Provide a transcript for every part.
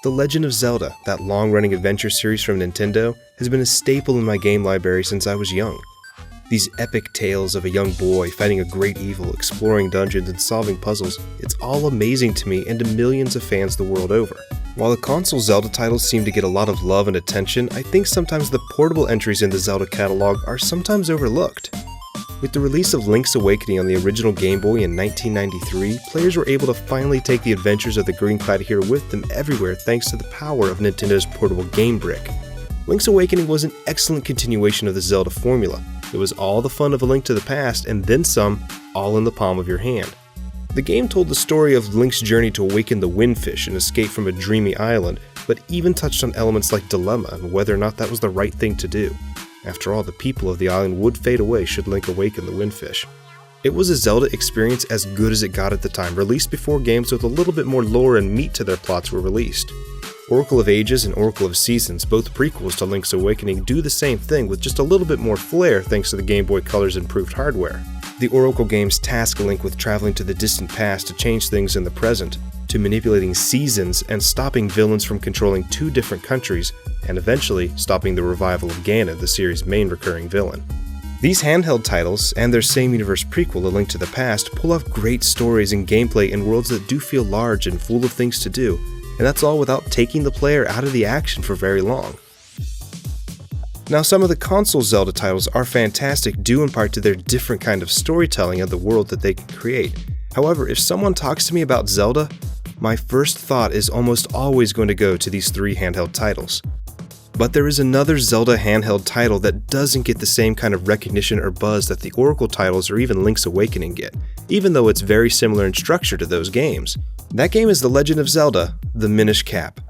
The Legend of Zelda, that long-running adventure series from Nintendo, has been a staple in my game library since I was young. These epic tales of a young boy fighting a great evil, exploring dungeons, and solving puzzles, it's all amazing to me and to millions of fans the world over. While the console Zelda titles seem to get a lot of love and attention, I think sometimes the portable entries in the Zelda catalog are sometimes overlooked. With the release of Link's Awakening on the original Game Boy in 1993, players were able to finally take the adventures of the green-clad hero with them everywhere thanks to the power of Nintendo's portable Game Brick. Link's Awakening was an excellent continuation of the Zelda formula. It was all the fun of A Link to the Past and then some, all in the palm of your hand. The game told the story of Link's journey to awaken the Windfish and escape from a dreamy island, but even touched on elements like dilemma and whether or not that was the right thing to do. After all, the people of the island would fade away should Link awaken the Windfish. It was a Zelda experience as good as it got at the time, released before games with a little bit more lore and meat to their plots were released. Oracle of Ages and Oracle of Seasons, both prequels to Link's Awakening, do the same thing with just a little bit more flair thanks to the Game Boy Color's improved hardware. The Oracle games task Link with traveling to the distant past to change things in the present, to manipulating seasons and stopping villains from controlling two different countries, and eventually stopping the revival of Ganon, the series' main recurring villain. These handheld titles, and their same universe prequel, A Link to the Past, pull off great stories and gameplay in worlds that do feel large and full of things to do, and that's all without taking the player out of the action for very long. Now, some of the console Zelda titles are fantastic due in part to their different kind of storytelling of the world that they can create. However, if someone talks to me about Zelda, my first thought is almost always going to go to these three handheld titles. But there is another Zelda handheld title that doesn't get the same kind of recognition or buzz that the Oracle titles or even Link's Awakening get, even though it's very similar in structure to those games. That game is The Legend of Zelda, the Minish Cap.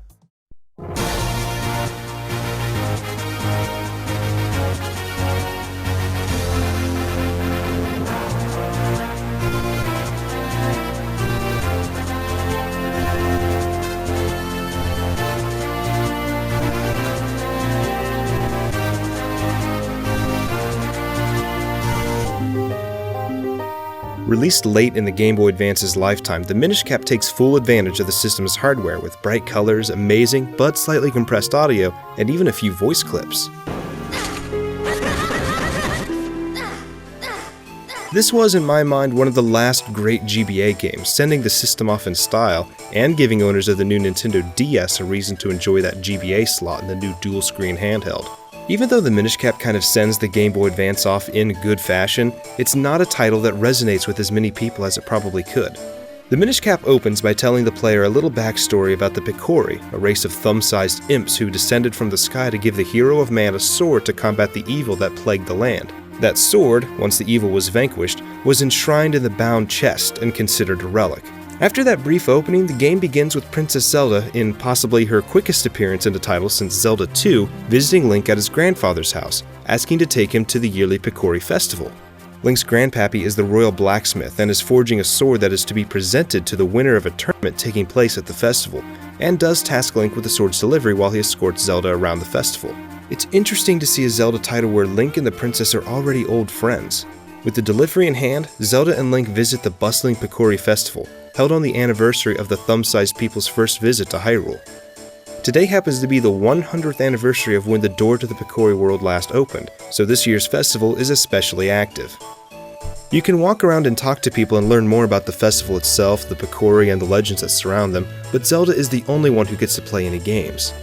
Released late in the Game Boy Advance's lifetime, the Minish Cap takes full advantage of the system's hardware with bright colors, amazing but slightly compressed audio, and even a few voice clips. This was, in my mind, one of the last great GBA games, sending the system off in style, and giving owners of the new Nintendo DS a reason to enjoy that GBA slot in the new dual-screen handheld. Even though the Minish Cap kind of sends the Game Boy Advance off in good fashion, it's not a title that resonates with as many people as it probably could. The Minish Cap opens by telling the player a little backstory about the Picori, a race of thumb-sized imps who descended from the sky to give the hero of man a sword to combat the evil that plagued the land. That sword, once the evil was vanquished, was enshrined in the bound chest and considered a relic. After that brief opening, the game begins with Princess Zelda, in possibly her quickest appearance in the title since Zelda 2, visiting Link at his grandfather's house, asking to take him to the yearly Picori Festival. Link's grandpappy is the royal blacksmith and is forging a sword that is to be presented to the winner of a tournament taking place at the festival, and does task Link with the sword's delivery while he escorts Zelda around the festival. It's interesting to see a Zelda title where Link and the princess are already old friends. With the delivery in hand, Zelda and Link visit the bustling Picori Festival, held on the anniversary of the thumb-sized people's first visit to Hyrule. Today happens to be the 100th anniversary of when the door to the Picori world last opened, so this year's festival is especially active. You can walk around and talk to people and learn more about the festival itself, the Picori, and the legends that surround them, but Zelda is the only one who gets to play any games.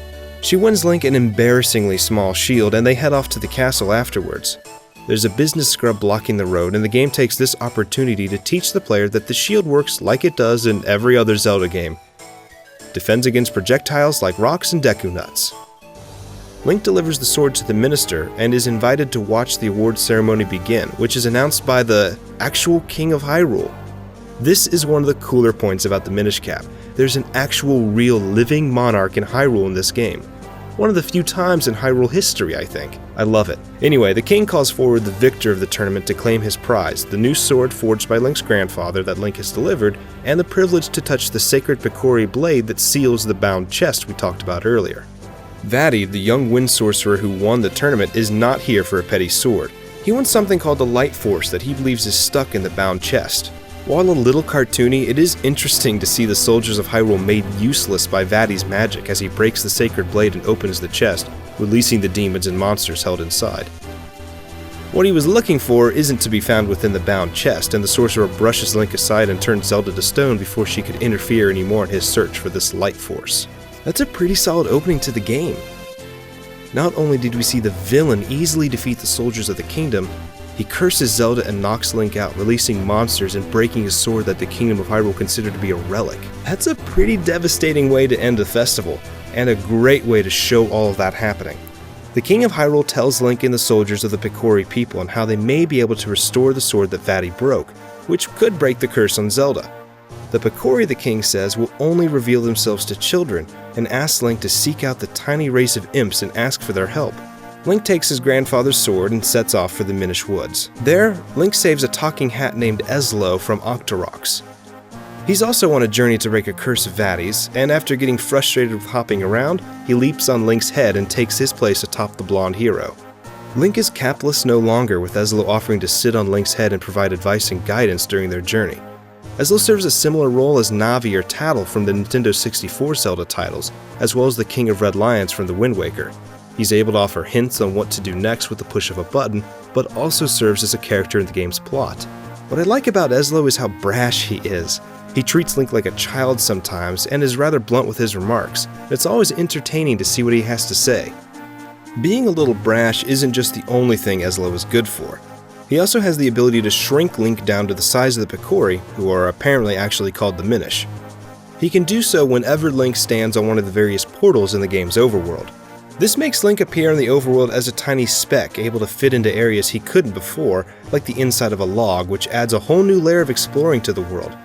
She wins Link an embarrassingly small shield, and they head off to the castle afterwards. There's a business scrub blocking the road, and the game takes this opportunity to teach the player that the shield works like it does in every other Zelda game. Defends against projectiles like rocks and Deku Nuts. Link delivers the sword to the minister and is invited to watch the award ceremony begin, which is announced by the actual King of Hyrule. This is one of the cooler points about the Minish Cap. There's an actual real living monarch in Hyrule in this game. One of the few times in Hyrule history, I think. I love it. Anyway, the king calls forward the victor of the tournament to claim his prize, the new sword forged by Link's grandfather that Link has delivered, and the privilege to touch the sacred Picori blade that seals the bound chest we talked about earlier. Vaati, the young wind sorcerer who won the tournament, is not here for a petty sword. He wants something called the Light Force that he believes is stuck in the bound chest. While a little cartoony, it is interesting to see the soldiers of Hyrule made useless by Vaati's magic as he breaks the sacred blade and opens the chest, releasing the demons and monsters held inside. What he was looking for isn't to be found within the bound chest, and the sorcerer brushes Link aside and turns Zelda to stone before she could interfere anymore in his search for this light force. That's a pretty solid opening to the game. Not only did we see the villain easily defeat the soldiers of the kingdom, he curses Zelda and knocks Link out, releasing monsters and breaking his sword that the Kingdom of Hyrule considered to be a relic. That's a pretty devastating way to end the festival, and a great way to show all of that happening. The King of Hyrule tells Link and the soldiers of the Picori people on how they may be able to restore the sword that Vaati broke, which could break the curse on Zelda. The Picori, the king says, will only reveal themselves to children, and asks Link to seek out the tiny race of imps and ask for their help. Link takes his grandfather's sword and sets off for the Minish Woods. There, Link saves a talking hat named Eslo from Octoroks. He's also on a journey to break a curse of Vaati's, and after getting frustrated with hopping around, he leaps on Link's head and takes his place atop the blonde hero. Link is capless no longer, with Eslo offering to sit on Link's head and provide advice and guidance during their journey. Eslo serves a similar role as Navi or Tattle from the Nintendo 64 Zelda titles, as well as the King of Red Lions from the Wind Waker. He's able to offer hints on what to do next with the push of a button, but also serves as a character in the game's plot. What I like about Eslo is how brash he is. He treats Link like a child sometimes, and is rather blunt with his remarks. It's always entertaining to see what he has to say. Being a little brash isn't just the only thing Eslo is good for. He also has the ability to shrink Link down to the size of the Picori, who are apparently actually called the Minish. He can do so whenever Link stands on one of the various portals in the game's overworld. This makes Link appear in the overworld as a tiny speck, able to fit into areas he couldn't before, like the inside of a log, which adds a whole new layer of exploring to the world.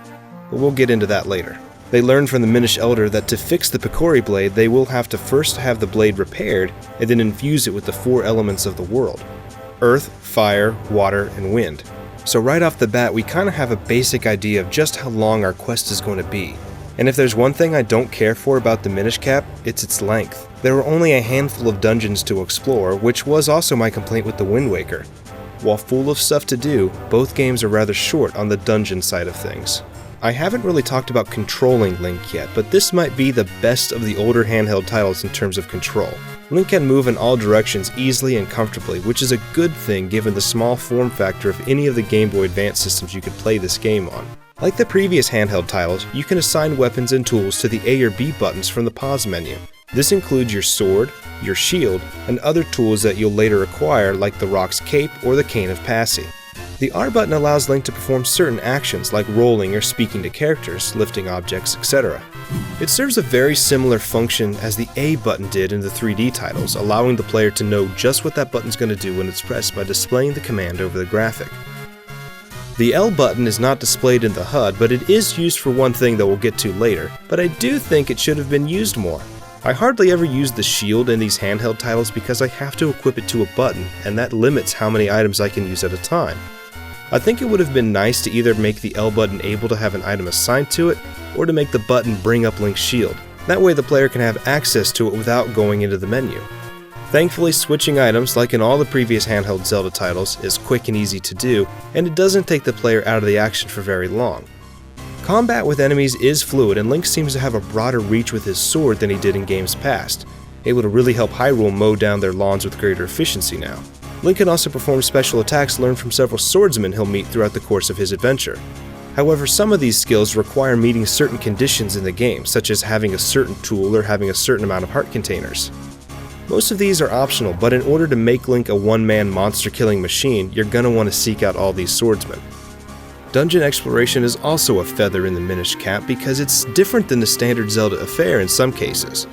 But we'll get into that later. They learn from the Minish Elder that to fix the Picori blade, they will have to first have the blade repaired, and then infuse it with the 4 elements of the world: earth, fire, water, and wind. So right off the bat, we kinda have a basic idea of just how long our quest is going to be. And if there's one thing I don't care for about the Minish Cap, it's its length. There are only a handful of dungeons to explore, which was also my complaint with the Wind Waker. While full of stuff to do, both games are rather short on the dungeon side of things. I haven't really talked about controlling Link yet, but this might be the best of the older handheld titles in terms of control. Link can move in all directions easily and comfortably, which is a good thing given the small form factor of any of the GameBoy Advance systems you could play this game on. Like the previous handheld titles, you can assign weapons and tools to the A or B buttons from the pause menu. This includes your sword, your shield, and other tools that you'll later acquire, like the Rock's Cape or the Cane of Passy. The R button allows Link to perform certain actions like rolling or speaking to characters, lifting objects, etc. It serves a very similar function as the A button did in the 3D titles, allowing the player to know just what that button's going to do when it's pressed by displaying the command over the graphic. The L button is not displayed in the HUD, but it is used for one thing that we'll get to later, but I do think it should have been used more. I hardly ever use the shield in these handheld titles because I have to equip it to a button, and that limits how many items I can use at a time. I think it would have been nice to either make the L button able to have an item assigned to it, or to make the button bring up Link's shield. That way the player can have access to it without going into the menu. Thankfully, switching items, like in all the previous handheld Zelda titles, is quick and easy to do, and it doesn't take the player out of the action for very long. Combat with enemies is fluid, and Link seems to have a broader reach with his sword than he did in games past, able to really help Hyrule mow down their lawns with greater efficiency now. Link can also perform special attacks learned from several swordsmen he'll meet throughout the course of his adventure. However, some of these skills require meeting certain conditions in the game, such as having a certain tool or having a certain amount of heart containers. Most of these are optional, but in order to make Link a one-man monster-killing machine, you're gonna want to seek out all these swordsmen. Dungeon exploration is also a feather in the Minish Cap because it's different than the standard Zelda affair in some cases.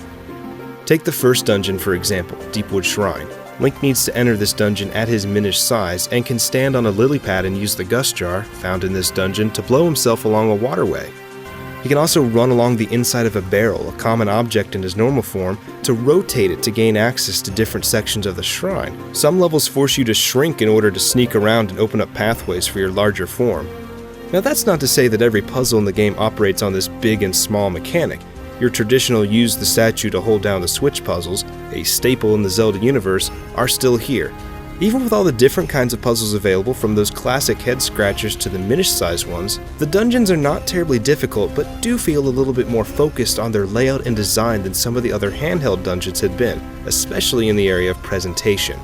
Take the first dungeon for example, Deepwood Shrine. Link needs to enter this dungeon at his Minish size and can stand on a lily pad and use the gust jar, found in this dungeon, to blow himself along a waterway. He can also run along the inside of a barrel, a common object in his normal form, to rotate it to gain access to different sections of the shrine. Some levels force you to shrink in order to sneak around and open up pathways for your larger form. Now that's not to say that every puzzle in the game operates on this big and small mechanic. Your traditional use the statue to hold down the switch puzzles, a staple in the Zelda universe, are still here. Even with all the different kinds of puzzles available, from those classic head scratchers to the Minish-sized ones, the dungeons are not terribly difficult but do feel a little bit more focused on their layout and design than some of the other handheld dungeons had been, especially in the area of presentation.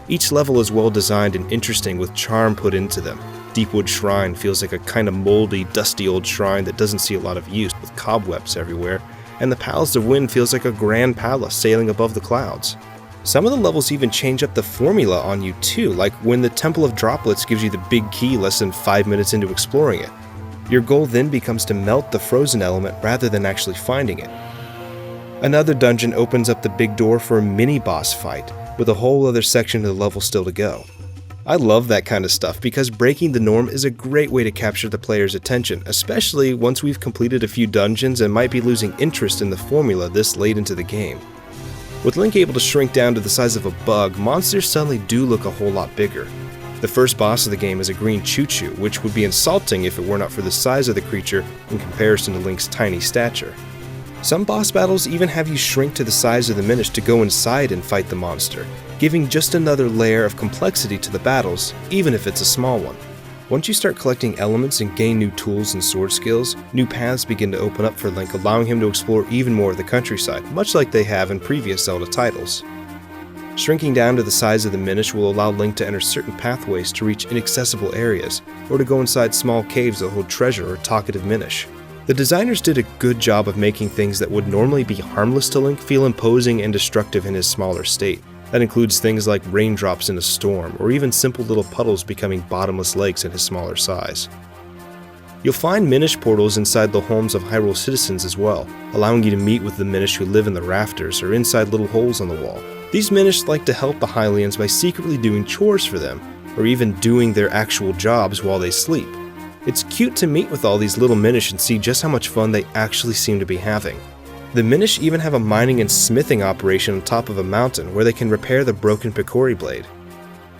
Each level is well designed and interesting with charm put into them. Deepwood Shrine feels like a kind of moldy, dusty old shrine that doesn't see a lot of use, with cobwebs everywhere, and the Palace of Wind feels like a grand palace sailing above the clouds. Some of the levels even change up the formula on you too, like when the Temple of Droplets gives you the big key less than 5 minutes into exploring it. Your goal then becomes to melt the frozen element rather than actually finding it. Another dungeon opens up the big door for a mini-boss fight, with a whole other section of the level still to go. I love that kind of stuff because breaking the norm is a great way to capture the player's attention, especially once we've completed a few dungeons and might be losing interest in the formula this late into the game. With Link able to shrink down to the size of a bug, monsters suddenly do look a whole lot bigger. The first boss of the game is a green choo-choo, which would be insulting if it were not for the size of the creature in comparison to Link's tiny stature. Some boss battles even have you shrink to the size of the Minish to go inside and fight the monster, giving just another layer of complexity to the battles, even if it's a small one. Once you start collecting elements and gain new tools and sword skills, new paths begin to open up for Link, allowing him to explore even more of the countryside, much like they have in previous Zelda titles. Shrinking down to the size of the Minish will allow Link to enter certain pathways to reach inaccessible areas, or to go inside small caves that hold treasure or talkative Minish. The designers did a good job of making things that would normally be harmless to Link feel imposing and destructive in his smaller state. That includes things like raindrops in a storm, or even simple little puddles becoming bottomless lakes in his smaller size. You'll find Minish portals inside the homes of Hyrule citizens as well, allowing you to meet with the Minish who live in the rafters or inside little holes on the wall. These Minish like to help the Hylians by secretly doing chores for them, or even doing their actual jobs while they sleep. It's cute to meet with all these little Minish and see just how much fun they actually seem to be having. The Minish even have a mining and smithing operation on top of a mountain where they can repair the broken Picori blade.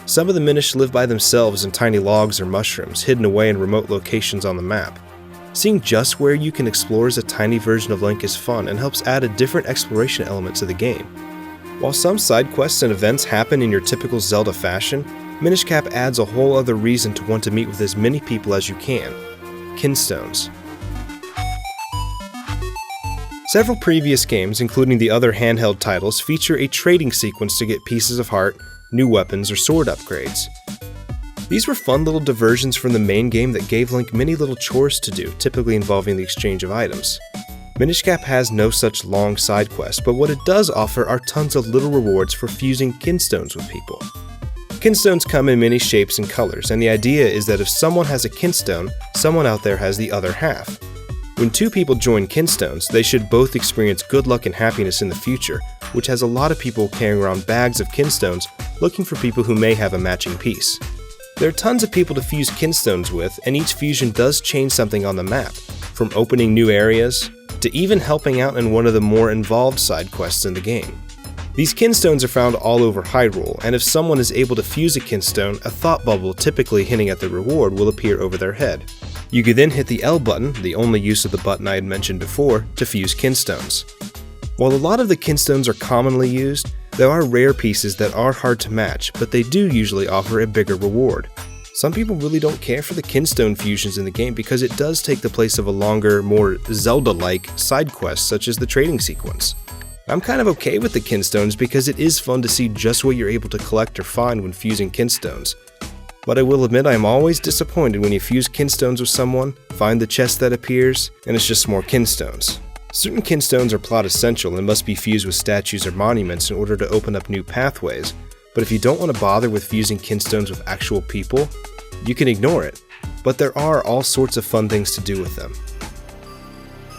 Some of the Minish live by themselves in tiny logs or mushrooms hidden away in remote locations on the map. Seeing just where you can explore as a tiny version of Link is fun and helps add a different exploration element to the game. While some side quests and events happen in your typical Zelda fashion, Minish Cap adds a whole other reason to want to meet with as many people as you can: kinstones. Several previous games, including the other handheld titles, feature a trading sequence to get pieces of heart, new weapons, or sword upgrades. These were fun little diversions from the main game that gave Link many little chores to do, typically involving the exchange of items. Minish Cap has no such long side quests, but what it does offer are tons of little rewards for fusing kinstones with people. Kinstones come in many shapes and colors, and the idea is that if someone has a kinstone, someone out there has the other half. When two people join kinstones, they should both experience good luck and happiness in the future, which has a lot of people carrying around bags of kinstones looking for people who may have a matching piece. There are tons of people to fuse kinstones with, and each fusion does change something on the map, from opening new areas to even helping out in one of the more involved side quests in the game. These kinstones are found all over Hyrule, and if someone is able to fuse a kinstone, a thought bubble typically hinting at the reward will appear over their head. You could then hit the L button, the only use of the button I had mentioned before, to fuse kinstones. While a lot of the kinstones are commonly used, there are rare pieces that are hard to match, but they do usually offer a bigger reward. Some people really don't care for the kinstone fusions in the game because it does take the place of a longer, more Zelda-like side quest such as the trading sequence. I'm kind of okay with the kinstones because it is fun to see just what you're able to collect or find when fusing kinstones. But I will admit I am always disappointed when you fuse kinstones with someone, find the chest that appears, and it's just more kinstones. Certain kinstones are plot essential and must be fused with statues or monuments in order to open up new pathways, but if you don't want to bother with fusing kinstones with actual people, you can ignore it, but there are all sorts of fun things to do with them.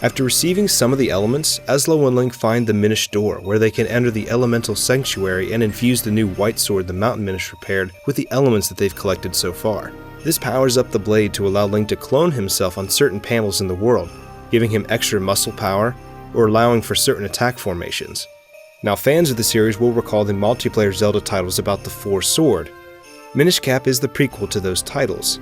After receiving some of the elements, Aslo and Link find the Minish door, where they can enter the elemental sanctuary and infuse the new white sword the Mountain Minish repaired with the elements that they've collected so far. This powers up the blade to allow Link to clone himself on certain panels in the world, giving him extra muscle power, or allowing for certain attack formations. Now fans of the series will recall the multiplayer Zelda titles about the Four Sword. Minish Cap is the prequel to those titles.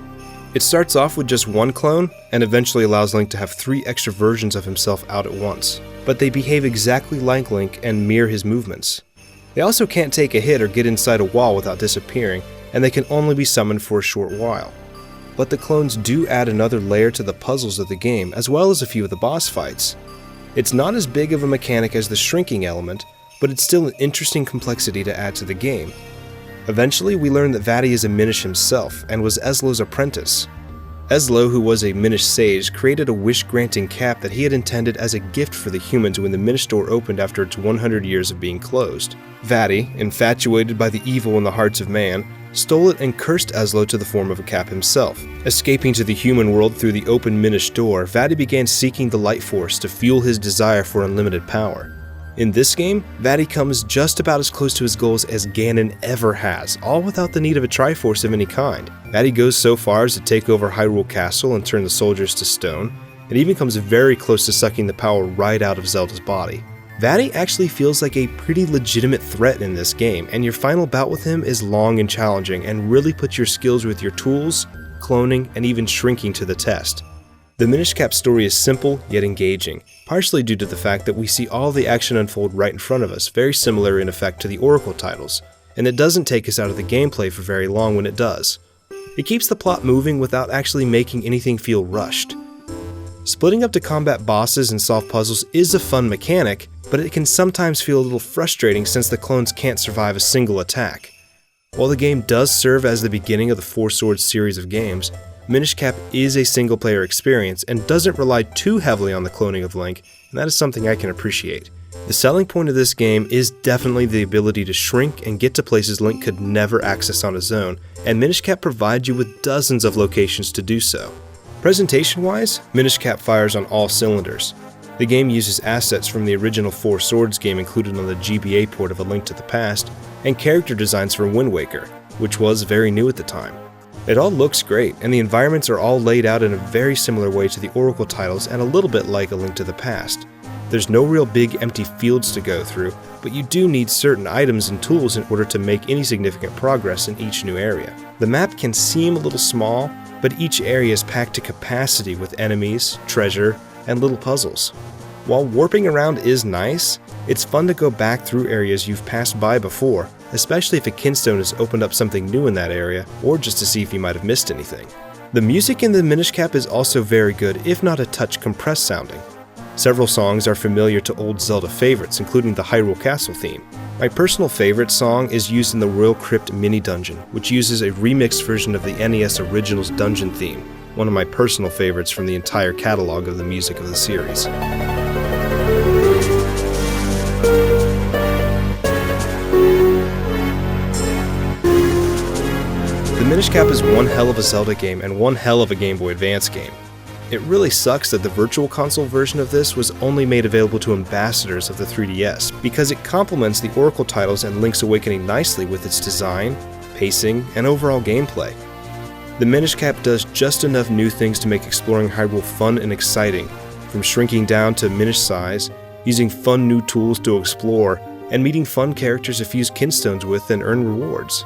It starts off with just one clone, and eventually allows Link to have 3 extra versions of himself out at once, but they behave exactly like Link and mirror his movements. They also can't take a hit or get inside a wall without disappearing, and they can only be summoned for a short while. But the clones do add another layer to the puzzles of the game, as well as a few of the boss fights. It's not as big of a mechanic as the shrinking element, but it's still an interesting complexity to add to the game. Eventually, we learn that Vaati is a Minish himself, and was Eslo's apprentice. Eslo, who was a Minish sage, created a wish-granting cap that he had intended as a gift for the humans when the Minish door opened after its 100 years of being closed. Vaati, infatuated by the evil in the hearts of man, stole it and cursed Eslo to the form of a cap himself. Escaping to the human world through the open Minish door, Vaati began seeking the light force to fuel his desire for unlimited power. In this game, Vaati comes just about as close to his goals as Ganon ever has, all without the need of a Triforce of any kind. Vaati goes so far as to take over Hyrule Castle and turn the soldiers to stone, and even comes very close to sucking the power right out of Zelda's body. Vaati actually feels like a pretty legitimate threat in this game, and your final bout with him is long and challenging and really puts your skills with your tools, cloning, and even shrinking to the test. The Minish Cap story is simple yet engaging, partially due to the fact that we see all the action unfold right in front of us, very similar in effect to the Oracle titles, and it doesn't take us out of the gameplay for very long when it does. It keeps the plot moving without actually making anything feel rushed. Splitting up to combat bosses and solve puzzles is a fun mechanic, but it can sometimes feel a little frustrating since the clones can't survive a single attack. While the game does serve as the beginning of the Four Swords series of games, Minish Cap is a single-player experience and doesn't rely too heavily on the cloning of Link, and that is something I can appreciate. The selling point of this game is definitely the ability to shrink and get to places Link could never access on his own, and Minish Cap provides you with dozens of locations to do so. Presentation-wise, Minish Cap fires on all cylinders. The game uses assets from the original Four Swords game included on the GBA port of A Link to the Past, and character designs from Wind Waker, which was very new at the time. It all looks great, and the environments are all laid out in a very similar way to the Oracle titles and a little bit like A Link to the Past. There's no real big empty fields to go through, but you do need certain items and tools in order to make any significant progress in each new area. The map can seem a little small, but each area is packed to capacity with enemies, treasure, and little puzzles. While warping around is nice, it's fun to go back through areas you've passed by before, especially if a kinstone has opened up something new in that area, or just to see if you might have missed anything. The music in the Minish Cap is also very good, if not a touch compressed sounding. Several songs are familiar to old Zelda favorites, including the Hyrule Castle theme. My personal favorite song is used in the Royal Crypt mini-dungeon, which uses a remixed version of the NES Original's dungeon theme, one of my personal favorites from the entire catalog of the music of the series. The Minish Cap is one hell of a Zelda game and one hell of a Game Boy Advance game. It really sucks that the Virtual Console version of this was only made available to ambassadors of the 3DS, because it complements the Oracle titles and Link's Awakening nicely with its design, pacing, and overall gameplay. The Minish Cap does just enough new things to make exploring Hyrule fun and exciting, from shrinking down to Minish size, using fun new tools to explore, and meeting fun characters to fuse kinstones with and earn rewards.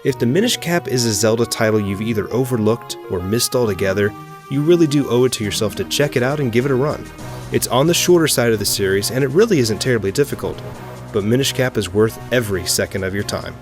If the Minish Cap is a Zelda title you've either overlooked or missed altogether, you really do owe it to yourself to check it out and give it a run. It's on the shorter side of the series, and it really isn't terribly difficult, but Minish Cap is worth every second of your time.